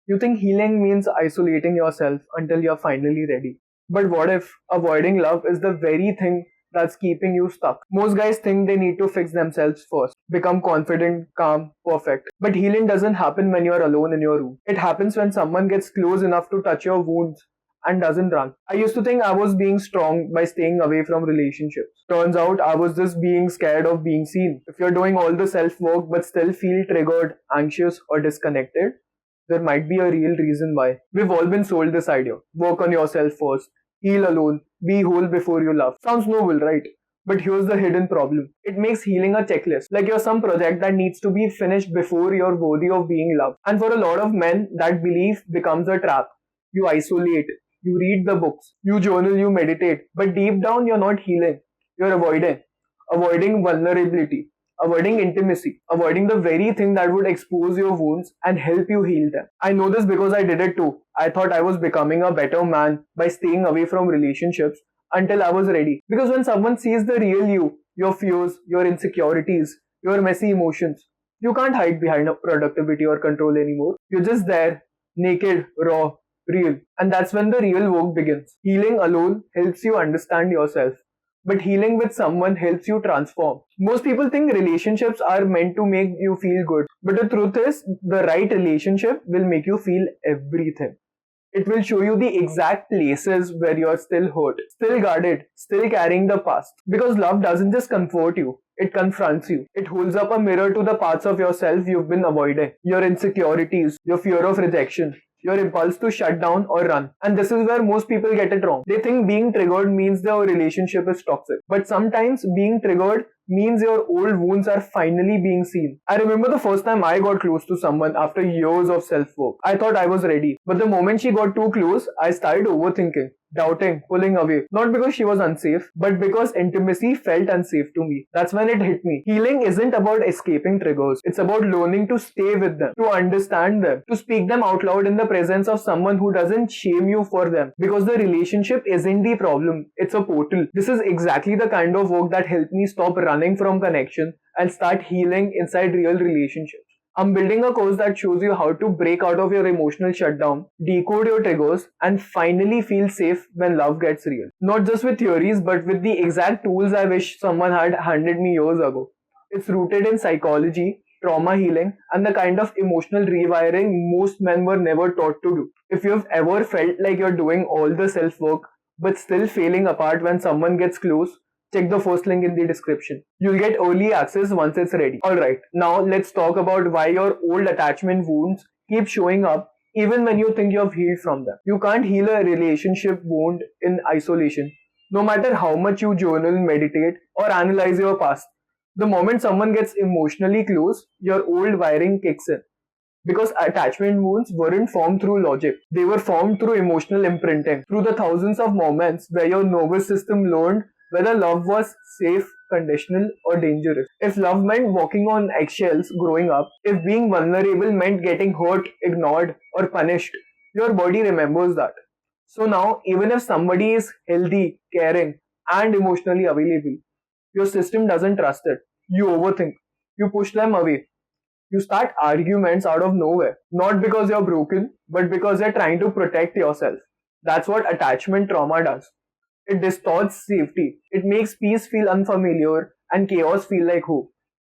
You think healing means isolating yourself until you're finally ready. But what if avoiding love is the very thing that's keeping you stuck? Most guys think they need to fix themselves first, become confident, calm, perfect. But healing doesn't happen when you're alone in your room. It happens when someone gets close enough to touch your wounds and doesn't run. I used to think I was being strong by staying away from relationships. Turns out I was just being scared of being seen. If you're doing all the self work but still feel triggered, anxious, or disconnected, there might be a real reason why. We've all been sold this idea. Work on yourself first, heal alone, be whole before you love. Sounds noble, right? But here's the hidden problem. It makes healing a checklist, like you're some project that needs to be finished before you're worthy of being loved. And for a lot of men, that belief becomes a trap. You isolate, you read the books, you journal, you meditate, but deep down you're not healing. You're avoiding vulnerability, avoiding intimacy, avoiding the very thing that would expose your wounds and help you heal them. I know this because I did it too. I thought I was becoming a better man by staying away from relationships until I was ready. Because when someone sees the real you, your fears, your insecurities, your messy emotions, you can't hide behind productivity or control anymore. You're just there, naked, raw, real. And that's when the real work begins. Healing alone helps you understand yourself, but healing with someone helps you transform. Most people think relationships are meant to make you feel good, but the truth is, the right relationship will make you feel everything. It will show you the exact places where you're still hurt, still guarded, still carrying the past. Because love doesn't just comfort you, it confronts you. It holds up a mirror to the parts of yourself you've been avoiding, your insecurities, your fear of rejection, your impulse to shut down or run. And this is where most people get it wrong. They think being triggered means their relationship is toxic. But sometimes being triggered means your old wounds are finally being seen. I remember the first time I got close to someone after years of self-work. I thought I was ready. But the moment she got too close, I started overthinking, doubting, pulling away. Not because she was unsafe, but because intimacy felt unsafe to me. That's when it hit me. Healing isn't about escaping triggers. It's about learning to stay with them, to understand them, to speak them out loud in the presence of someone who doesn't shame you for them. Because the relationship isn't the problem, it's a portal. This is exactly the kind of work that helped me stop running from connection and start healing inside real relationships. I'm building a course that shows you how to break out of your emotional shutdown, decode your triggers, and finally feel safe when love gets real. Not just with theories, but with the exact tools I wish someone had handed me years ago. It's rooted in psychology, trauma healing, and the kind of emotional rewiring most men were never taught to do. If you've ever felt like you're doing all the self work, but still failing apart when someone gets close, check the first link in the description. You'll get early access once it's ready. Alright, now let's talk about why your old attachment wounds keep showing up even when you think you've healed from them. You can't heal a relationship wound in isolation, no matter how much you journal, meditate, or analyze your past. The moment someone gets emotionally close, your old wiring kicks in. Because attachment wounds weren't formed through logic. They were formed through emotional imprinting, through the thousands of moments where your nervous system learned whether love was safe, conditional, or dangerous. If love meant walking on eggshells growing up, if being vulnerable meant getting hurt, ignored, or punished, your body remembers that. So now, even if somebody is healthy, caring, and emotionally available, your system doesn't trust it. You overthink. You push them away. You start arguments out of nowhere. Not because you're broken, but because you're trying to protect yourself. That's what attachment trauma does. It distorts safety. It makes peace feel unfamiliar and chaos feel like hope.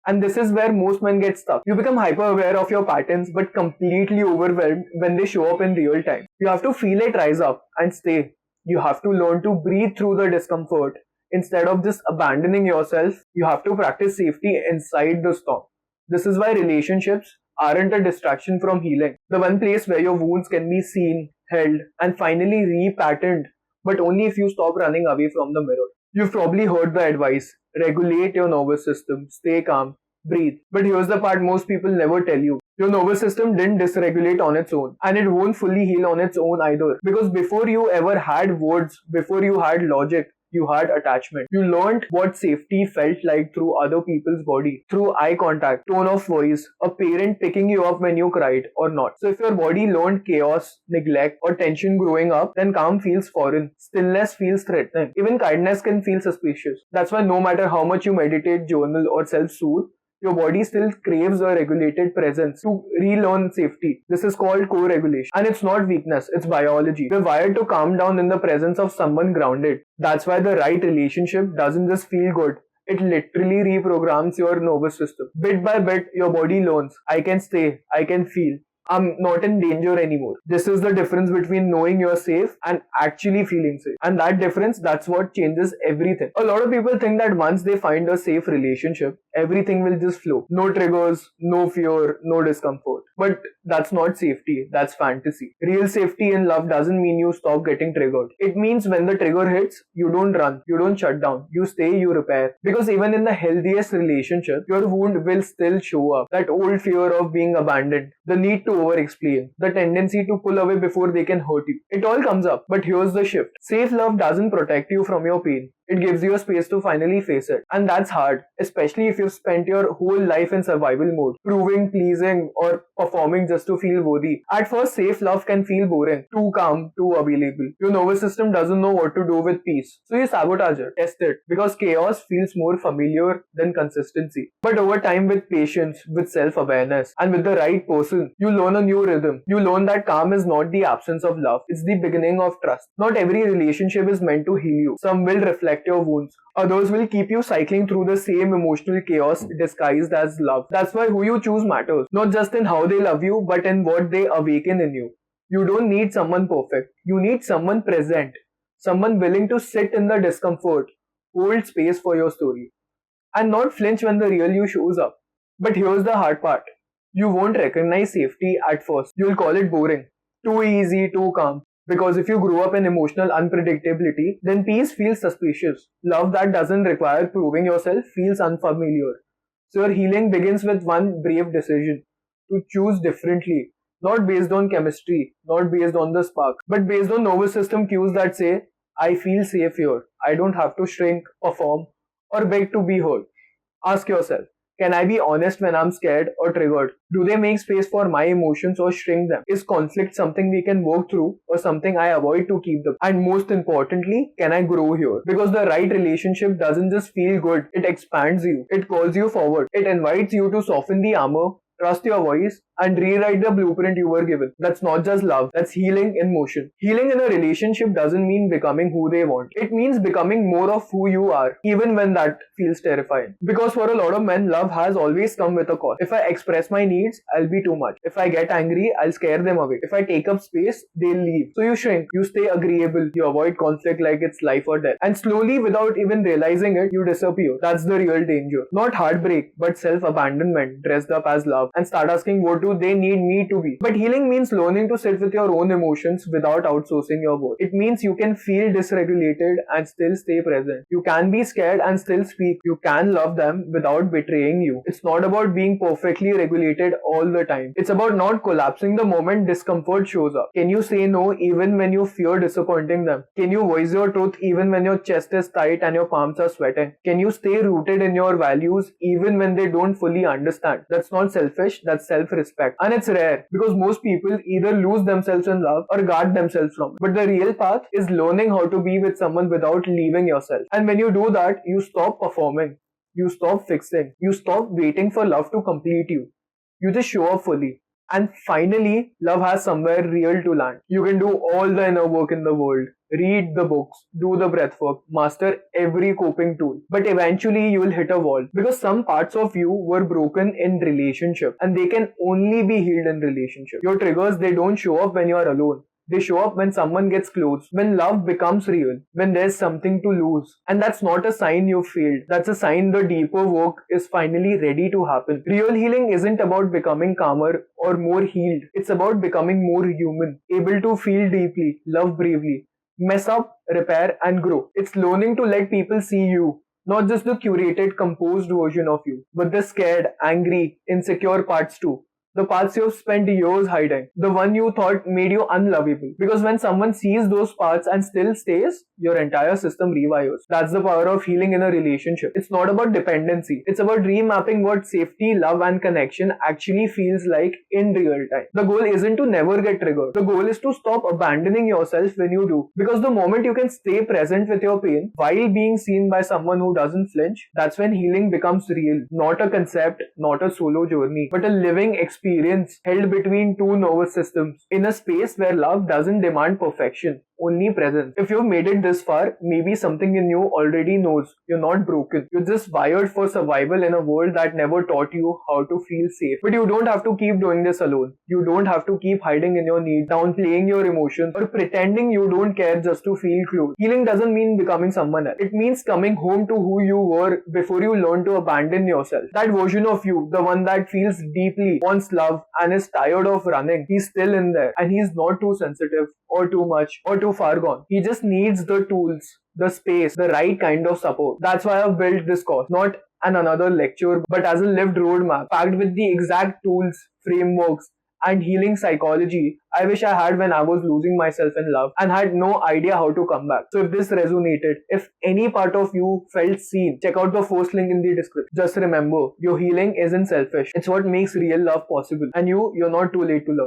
And this is where most men get stuck. You become hyper aware of your patterns but completely overwhelmed when they show up in real time. You have to feel it rise up and stay. You have to learn to breathe through the discomfort. Instead of just abandoning yourself, you have to practice safety inside the storm. This is why relationships aren't a distraction from healing. The one place where your wounds can be seen, held, and finally repatterned, but only if you stop running away from the mirror. You've probably heard the advice: regulate your nervous system, stay calm, breathe. But here's the part most people never tell you. Your nervous system didn't dysregulate on its own, and it won't fully heal on its own either. Because before you ever had words, before you had logic, you had attachment. You learned what safety felt like through other people's body, through eye contact, tone of voice, a parent picking you up when you cried or not. So if your body learned chaos, neglect, or tension growing up, then calm feels foreign, stillness feels threatening, even kindness can feel suspicious. That's why no matter how much you meditate, journal, or self-soothe, Your body still craves a regulated presence to relearn safety. This is called co-regulation. And it's not weakness, it's biology. We're wired to calm down in the presence of someone grounded. That's why the right relationship doesn't just feel good. It literally reprograms your nervous system. Bit by bit, your body learns, I can stay, I can feel. I'm not in danger anymore. This is the difference between knowing you're safe and actually feeling safe. And that difference, that's what changes everything. A lot of people think that once they find a safe relationship, everything will just flow. No triggers, no fear, no discomfort. But that's not safety, that's fantasy. Real safety in love doesn't mean you stop getting triggered. It means when the trigger hits, you don't run, you don't shut down, you stay, you repair. Because even in the healthiest relationship, your wound will still show up. That old fear of being abandoned, the need to over-explain, the tendency to pull away before they can hurt you. It all comes up, but here's the shift. Safe love doesn't protect you from your pain. It gives you a space to finally face it. And that's hard, especially if you've spent your whole life in survival mode, proving, pleasing, or performing just to feel worthy. At first, safe love can feel boring, too calm, too available. Your nervous system doesn't know what to do with peace. So you sabotage it, test it, because chaos feels more familiar than consistency. But over time, with patience, with self-awareness, and with the right person, you learn a new rhythm. You learn that calm is not the absence of love, it's the beginning of trust. Not every relationship is meant to heal you. Some will reflect your wounds. Others will keep you cycling through the same emotional chaos disguised as love. That's why who you choose matters. Not just in how they love you, but in what they awaken in you. You don't need someone perfect. You need someone present. Someone willing to sit in the discomfort, hold space for your story, and not flinch when the real you shows up. But here's the hard part. You won't recognize safety at first. You'll call it boring. Too easy, too calm. Because if you grow up in emotional unpredictability, then peace feels suspicious. Love that doesn't require proving yourself feels unfamiliar. So your healing begins with one brave decision to choose differently, not based on chemistry, not based on the spark, but based on nervous system cues that say, I feel safe here. I don't have to shrink, perform, or beg to be heard. Ask yourself, can I be honest when I'm scared or triggered? Do they make space for my emotions or shrink them? Is conflict something we can work through or something I avoid to keep them? And most importantly, can I grow here? Because the right relationship doesn't just feel good, it expands you. It calls you forward. It invites you to soften the armor, trust your voice, and rewrite the blueprint you were given. That's not just love, that's healing in motion. Healing in a relationship doesn't mean becoming who they want. It means becoming more of who you are, even when that feels terrifying. Because for a lot of men, love has always come with a cost. If I express my needs, I'll be too much. If I get angry, I'll scare them away. If I take up space, they'll leave. So you shrink, you stay agreeable, you avoid conflict like it's life or death. And slowly, without even realizing it, you disappear. That's the real danger. Not heartbreak, but self-abandonment dressed up as love. And start asking, what do they need me to be? But healing means learning to sit with your own emotions without outsourcing your worth. It means you can feel dysregulated and still stay present. You can be scared and still speak. You can love them without betraying you. It's not about being perfectly regulated all the time. It's about not collapsing the moment discomfort shows up. Can you say no even when you fear disappointing them? Can you voice your truth even when your chest is tight and your palms are sweating? Can you stay rooted in your values even when they don't fully understand? That's not selfish, that's self-respect. And it's rare because most people either lose themselves in love or guard themselves from it. But the real path is learning how to be with someone without leaving yourself. And when you do that, you stop performing. You stop fixing. You stop waiting for love to complete you. You just show up fully. And finally, love has somewhere real to land. You can do all the inner work in the world. Read the books, do the breath work, master every coping tool. But eventually you will hit a wall because some parts of you were broken in relationship and they can only be healed in relationship. Your triggers, they don't show up when you are alone. They show up when someone gets close, when love becomes real, when there's something to lose. And that's not a sign you failed. That's a sign the deeper work is finally ready to happen. Real healing isn't about becoming calmer or more healed. It's about becoming more human, able to feel deeply, love bravely, mess up, repair, and grow. It's learning to let people see you, not just the curated, composed version of you, but the scared, angry, insecure parts too. The parts you've spent years hiding. The one you thought made you unlovable. Because when someone sees those parts and still stays, your entire system rewires. That's the power of healing in a relationship. It's not about dependency. It's about remapping what safety, love, and connection actually feels like in real time. The goal isn't to never get triggered. The goal is to stop abandoning yourself when you do. Because the moment you can stay present with your pain while being seen by someone who doesn't flinch, that's when healing becomes real. Not a concept, not a solo journey, but a living experience held between two nervous systems in a space where love doesn't demand perfection, only presence. If you've made it this far, maybe something in you already knows you're not broken. You're just wired for survival in a world that never taught you how to feel safe. But you don't have to keep doing this alone. You don't have to keep hiding in your need, downplaying your emotions, or pretending you don't care just to feel close. Healing doesn't mean becoming someone else. It means coming home to who you were before you learned to abandon yourself. That version of you, the one that feels deeply, wants love, and is tired of running, he's still in there. And he's not too sensitive, or too much, or too far gone. He just needs the tools, the space, the right kind of support. That's why I've built this course, not another lecture, but as a lived roadmap, packed with the exact tools, frameworks, and healing psychology I wish I had when I was losing myself in love and had no idea how to come back. So if this resonated, if any part of you felt seen, check out the first link in the description. Just remember, your healing isn't selfish. It's what makes real love possible. And you're not too late to love.